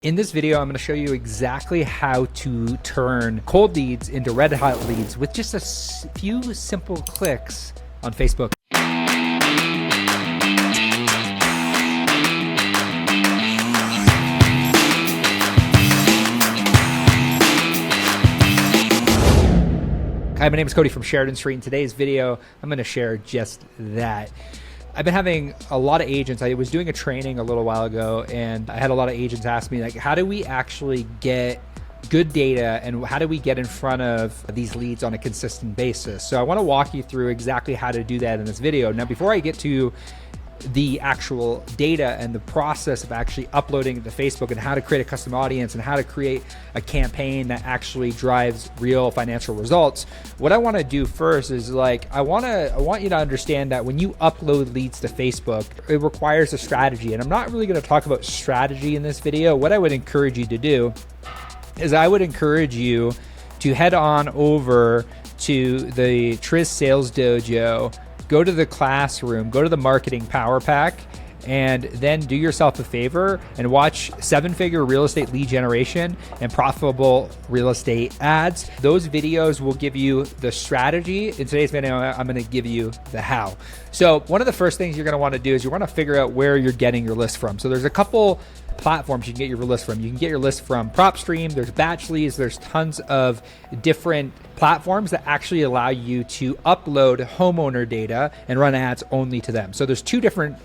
In this video, I'm going to show you exactly how to turn cold leads into red hot leads with just a few simple clicks on Facebook. Hi, my name is Cody from Sheridan Street. In today's video, I'm going to share just that. I've been having a lot of agents. I was doing a training a little while ago, and I had a lot of agents ask me, like, how do we actually get good data and how do we get in front of these leads on a consistent basis? So I want to walk you through exactly how to do that in this video. Now, before I get to the actual data and the process of actually uploading it to Facebook and how to create a custom audience and how to create a campaign that actually drives real financial results, what I want to do first is I want you to understand that when you upload leads to Facebook, it requires a strategy. And I'm not really going to talk about strategy in this video. What I would encourage you to do is I would encourage you to head on over to the Tris Sales Dojo, go to the classroom, go to the marketing power pack, and then do yourself a favor and watch 7-figure real estate lead generation and profitable real estate ads. Those videos will give you the strategy. In today's video, I'm going to give you the how. So one of the first things you're going to want to do is you want to figure out where you're getting your list from. So there's a couple platforms you can get your list from. You can get your list from PropStream, there's batch leads, there's tons of different platforms that actually allow you to upload homeowner data and run ads only to them. So there's two different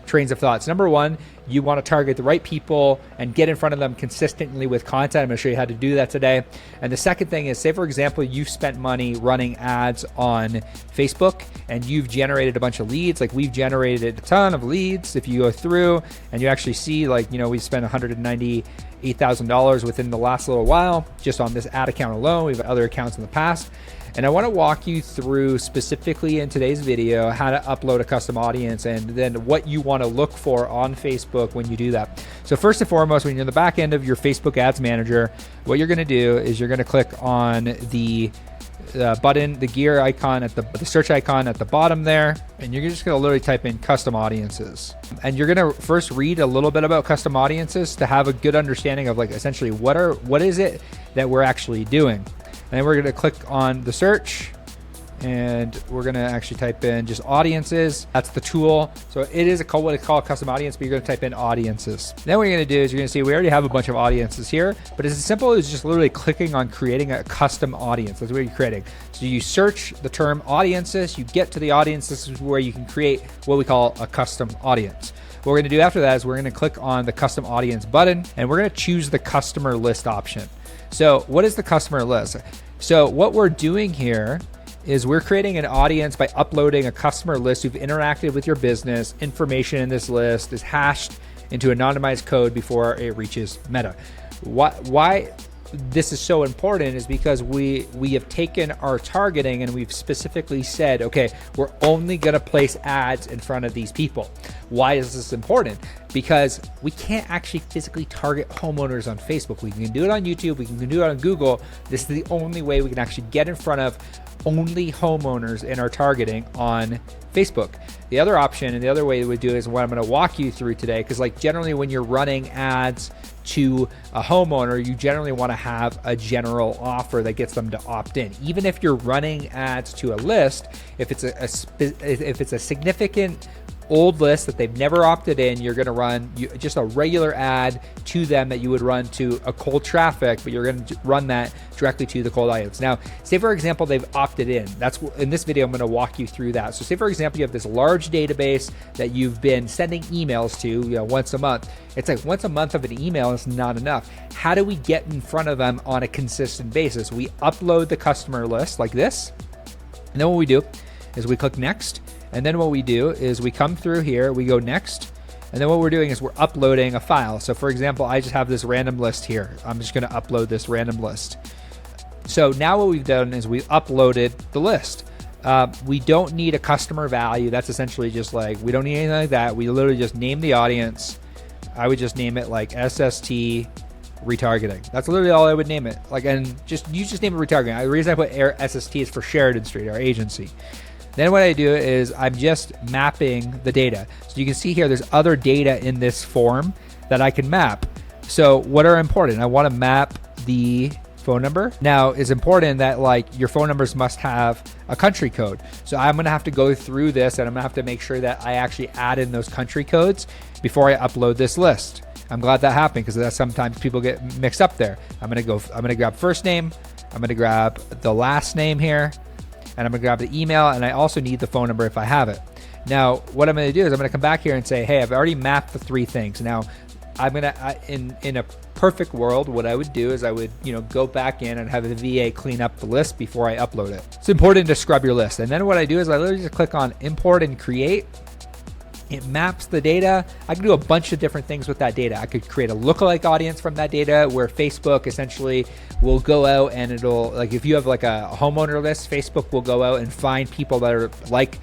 trains of thoughts. Number one, you want to target the right people and get in front of them consistently with content. I'm going to show you how to do that today. And the second thing is, say for example, you've spent money running ads on Facebook and you've generated a bunch of leads. Like we've generated a ton of leads. If you go through and you actually see, we spent $198,000 within the last little while just on this ad account alone. We've had other accounts in the past. And I want to walk you through specifically in today's video how to upload a custom audience and then what you want to look for on Facebook when you do that. So first and foremost, when you're in the back end of your Facebook Ads Manager, what you're going to do is you're going to click on the button, the gear icon at the search icon at the bottom there, and you're just going to literally type in custom audiences. And you're going to first read a little bit about custom audiences to have a good understanding of essentially what is it that we're actually doing. And then we're going to click on the search and we're going to actually type in just audiences. That's the tool. So it is what it's called, custom audience, but you're going to type in audiences. Then what you're going to do is you're going to see we already have a bunch of audiences here, but it's as simple as just literally clicking on creating a custom audience. That's what you're creating. So you search the term audiences, you get to the audience. This is where you can create what we call a custom audience. What we're going to do after that is we're going to click on the custom audience button and we're going to choose the customer list option. So what is the customer list? So what we're doing here is we're creating an audience by uploading a customer list who've interacted with your business. Information in this list is hashed into anonymized code before it reaches Meta. Why this is so important is because we have taken our targeting and we've specifically said, okay, we're only going to place ads in front of these people. Why is this important? Because we can't actually physically target homeowners on Facebook. We can do it on YouTube. We can do it on Google. This is the only way we can actually get in front of only homeowners in our targeting on Facebook. The other option and the other way we would do is what I'm going to walk you through today, because generally when you're running ads to a homeowner, you generally want to have a general offer that gets them to opt in. Even if you're running ads to a list, if it's a significant old list that they've never opted in, you're going to run just a regular ad to them that you would run to a cold traffic, but you're going to run that directly to the cold audience. Now, say for example, they've opted in. In this video, I'm going to walk you through that. So say for example, you have this large database that you've been sending emails to, once a month. It's like once a month of an email is not enough. How do we get in front of them on a consistent basis? We upload the customer list like this. And then what we do is we click next. And then what we do is we come through here, we go next, and then what we're doing is we're uploading a file. So for example, I just have this random list here. I'm just going to upload this random list. So now what we've done is we've uploaded the list. We don't need a customer value. That's essentially just we don't need anything like that. We literally just name the audience. I would just name it SST retargeting. That's literally all I would name it. You just name it retargeting. The reason I put SST is for Sheridan Street, our agency. Then what I do is I'm just mapping the data. So you can see here, there's other data in this form that I can map. So what are important? I want to map the phone number. Now, it's important that like your phone numbers must have a country code. So I'm gonna have to go through this, and I'm gonna have to make sure that I actually add in those country codes before I upload this list. I'm glad that happened, because that's sometimes people get mixed up there. I'm gonna grab first name, I'm gonna grab the last name here, and I'm gonna grab the email, and I also need the phone number if I have it. Now, what I'm gonna do is I'm gonna come back here and say, hey, I've already mapped the 3 things. Now, I'm gonna, in a perfect world, what I would do is I would, go back in and have the VA clean up the list before I upload it. It's important to scrub your list. And then what I do is I literally just click on import and create. It maps the data. I can do a bunch of different things with that data. I could create a lookalike audience from that data, where Facebook essentially will go out and it'll, like if you have like a homeowner list, Facebook will go out and find people that are like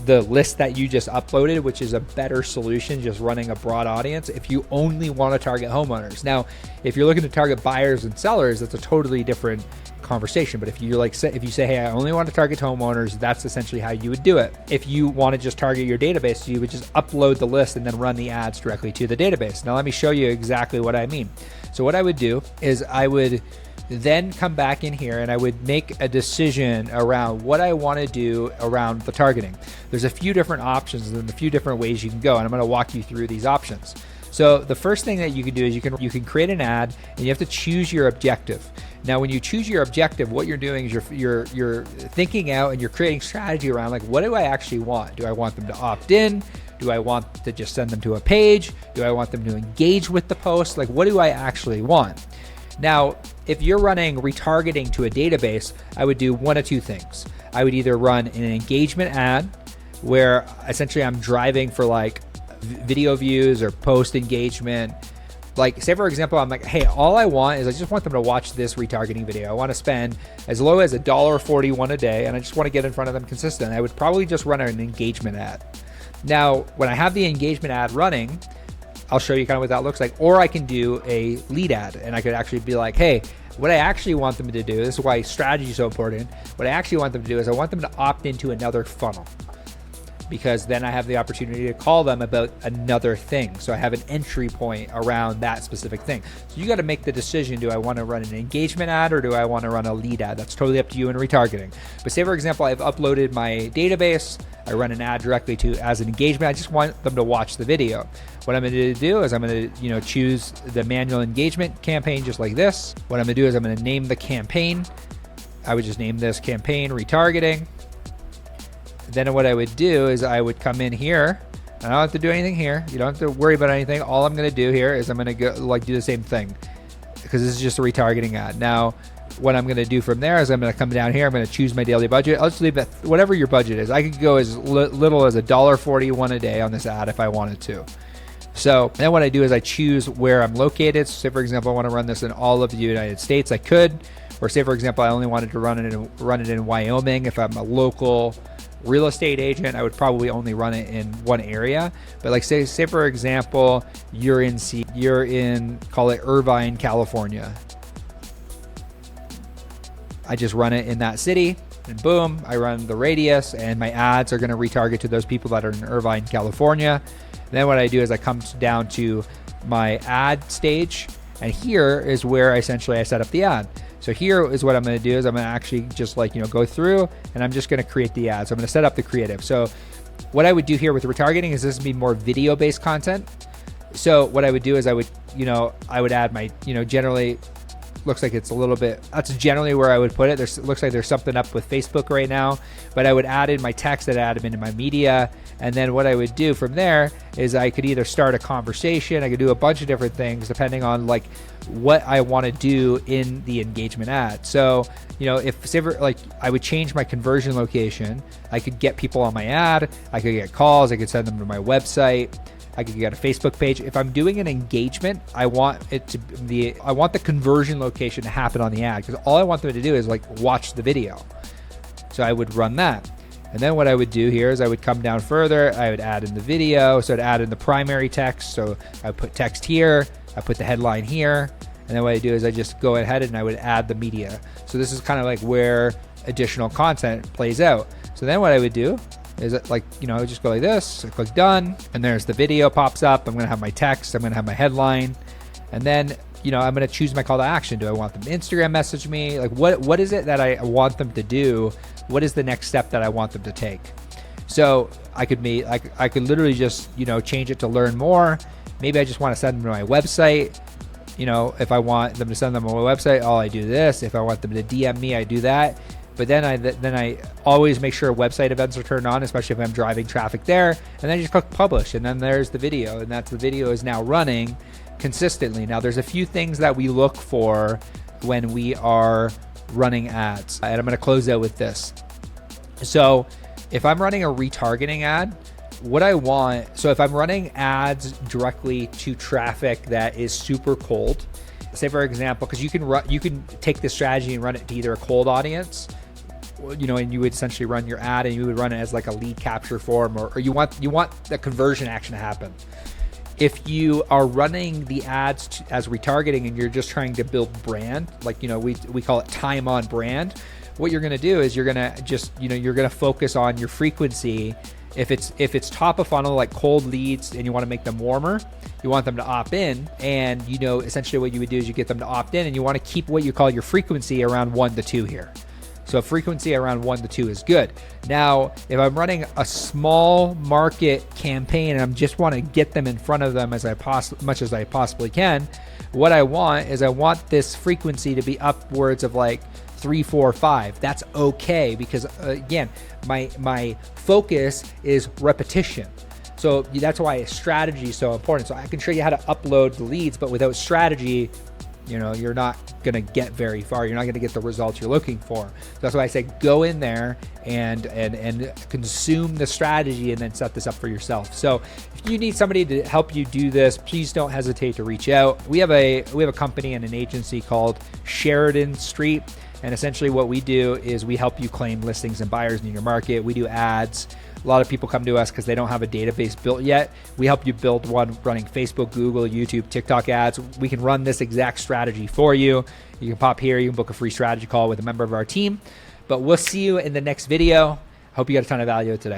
the list that you just uploaded, which is a better solution, just running a broad audience if you only want to target homeowners. Now, if you're looking to target buyers and sellers, that's a totally different conversation. But if you say, hey, I only want to target homeowners, that's essentially how you would do it. If you want to just target your database, you would just upload the list and then run the ads directly to the database. Now, let me show you exactly what I mean. So what I would do is I would then come back in here and I would make a decision around what I want to do around the targeting. There's a few different options and a few different ways you can go, and I'm going to walk you through these options. So the first thing that you can do is you can create an ad, and you have to choose your objective. Now, when you choose your objective, what you're doing is you're thinking out and you're creating strategy around, like, what do I actually want? Do I want them to opt in? Do I want to just send them to a page? Do I want them to engage with the post? Like, what do I actually want? Now, if you're running retargeting to a database, I would do one of 2 things. I would either run an engagement ad, where essentially I'm driving for like video views or post engagement. Like, say for example, I'm like, hey, all I want is I just want them to watch this retargeting video. I want to spend as low as $1.41 a day, and I just want to get in front of them consistent. I would probably just run an engagement ad. Now, when I have the engagement ad running, I'll show you kind of what that looks like. Or I can do a lead ad, and I could actually be like, hey, what I actually want them to do, this is why strategy is so important. What I actually want them to do is I want them to opt into another funnel, because then I have the opportunity to call them about another thing. So I have an entry point around that specific thing. So you got to make the decision, do I want to run an engagement ad or do I want to run a lead ad? That's totally up to you in retargeting. But say for example, I've uploaded my database, I run an ad directly to as an engagement. I just want them to watch the video. What I'm going to do is I'm going to choose the manual engagement campaign just like this. What I'm going to do is I'm going to name the campaign. I would just name this campaign retargeting. Then what I would do is I would come in here. I don't have to do anything here. You don't have to worry about anything. All I'm going to do here is I'm going to go do the same thing, because this is just a retargeting ad. Now, what I'm going to do from there is I'm going to come down here. I'm going to choose my daily budget. I'll just leave it whatever your budget is. I could go as little as $1.41 a day on this ad if I wanted to. So then what I do is I choose where I'm located. So say for example, I want to run this in all of the United States. I could, or say for example, I only wanted to run it in Wyoming. If I'm a local real estate agent, I would probably only run it in one area. But like say for example, you're in call it Irvine, California. I just run it in that city, and boom, I run the radius, and my ads are going to retarget to those people that are in Irvine, California. And then what I do is I come down to my ad stage, and here is where essentially I set up the ad. So here is what I'm going to do is I'm going to actually just go through, and I'm just going to create the ad. So I'm going to set up the creative. So what I would do here with retargeting is this would be more video based content. So what I would do is I would add my, generally looks like it's a little bit, that's generally where I would put it. Looks like there's something up with Facebook right now, but I would add in my text, I'd add them into my media. And then what I would do from there is I could either start a conversation, I could do a bunch of different things depending on like what I want to do in the engagement ad. So, if say I would change my conversion location, I could get people on my ad, I could get calls, I could send them to my website, I could get a Facebook page. If I'm doing an engagement, I want the conversion location to happen on the ad, because all I want them to do is watch the video. So I would run that. And then what I would do here is I would come down further, I would add in the video, so I'd add in the primary text. So I would put text here, I put the headline here, and then what I do is I just go ahead and I would add the media. So this is kind of like where additional content plays out. So then what I would do is just go like this, I click done, and there's the video pops up. I'm gonna have my text, I'm gonna have my headline, And then, I'm going to choose my call to action. Do I want them to Instagram message me? Like what is it that I want them to do? What is the next step that I want them to take? So I could literally just, change it to learn more. Maybe I just want to send them to my website. If I want them to send them to my website, I do this. If I want them to DM me, I do that. But then I always make sure website events are turned on, especially if I'm driving traffic there. And then I just click publish, and then there's the video, and the video is now running consistently. Now there's a few things that we look for when we are running ads, and I'm going to close out with this. So if I'm running a retargeting ad, so if I'm running ads directly to traffic that is super cold, say for example, because you can take this strategy and run it to either a cold audience, and you would essentially run your ad and you would run it as like a lead capture form, or you want the conversion action to happen. If you are running the ads as retargeting and you're just trying to build brand, like, we call it time on brand, what you're going to do is you're going to just, you're going to focus on your frequency. If it's top of funnel, like cold leads, and you want to make them warmer, you want them to opt in, and essentially what you would do is you get them to opt in, and you want to keep what you call your frequency around 1 to 2 here. So frequency around 1 to 2 is good. Now, if I'm running a small market campaign and I just want to get them in front of them as much as I possibly can, what I want this frequency to be upwards of like 3, 4, 5. That's okay, because again, my focus is repetition. So that's why strategy is so important. So I can show you how to upload the leads, but without strategy, you're not going to get very far. You're not going to get the results you're looking for. So that's why I say go in there and consume the strategy, and then set this up for yourself. So if you need somebody to help you do this, please don't hesitate to reach out. We have a company and an agency called Sheridan Street. And essentially what we do is we help you claim listings and buyers in your market. We do ads. A lot of people come to us because they don't have a database built yet. We help you build one running Facebook, Google, YouTube, TikTok ads. We can run this exact strategy for you. You can pop here. You can book a free strategy call with a member of our team. But we'll see you in the next video. Hope you got a ton of value today.